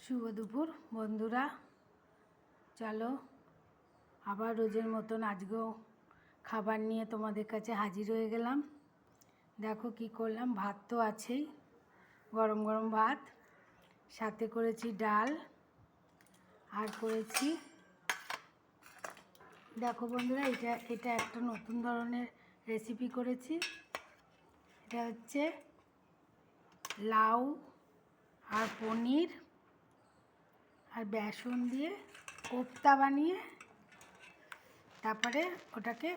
শুভ দুপুর বন্ধুরা, চলো আবার রোজের মতন আজকেও খাবার নিয়ে তোমাদের কাছে হাজির হয়ে গেলাম। দেখো কি করলাম, ভাত তো আছেই, গরম গরম ভাত, সাথে করেছি ডাল আর করেছি, দেখো বন্ধুরা এটা একটা নতুন ধরনের রেসিপি করেছি। এটা হচ্ছে লাউ আর পনির আর বেসন দিয়ে কোপ্তা বানিয়ে তারপরে ওটাকে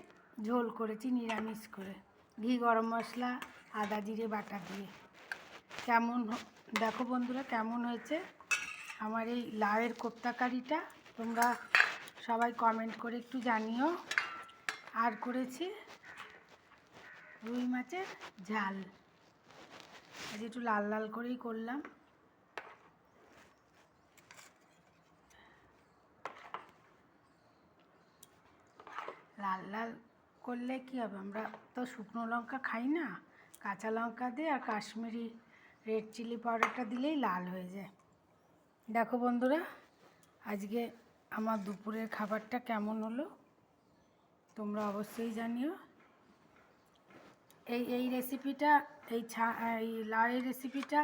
ঝোল করেছি নিরামিষ করে, ঘি, গরম মশলা, আদা জিরে বাটা দিয়ে। কেমন দেখো বন্ধুরা কেমন হয়েছে আমার এই লাউয়ের কোপ্তা কারিটা, তোমরা সবাই কমেন্ট করে একটু জানিও। আর করেছি রুই মাছের ঝাল, আজ একটু লাল লাল করেই করলাম। লাল লাল করলে কী হবে, আমরা তো শুকনো লঙ্কা খাই না, কাঁচা লঙ্কা দিয়ে আর কাশ্মীরি রেড চিলি পাউডারটা দিলেই লাল হয়ে যায়। দেখো বন্ধুরা আজকে আমার দুপুরের খাবারটা কেমন হলো তোমরা অবশ্যই জানিও। এই রেসিপিটা এই লাউয়ের রেসিপিটা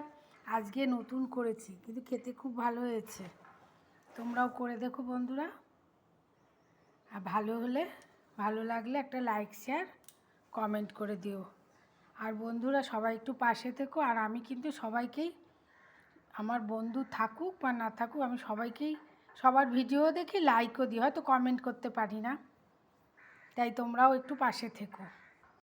আজকে নতুন করেছি, কিন্তু খেতে খুব ভালো হয়েছে, তোমরাও করে দেখো বন্ধুরা। আর ভালো লাগলে একটা লাইক শেয়ার কমেন্ট করে দিও। আর বন্ধুরা সবাই একটু পাশে থেকো। আর আমি কিন্তু সবাইকেই, আমার বন্ধু থাকুক বা না থাকুক, আমি সবাইকেই সবার ভিডিও দেখি, লাইকও দিই, হয়তো কমেন্ট করতে পারি না, তাই তোমরাও একটু পাশে থেকো।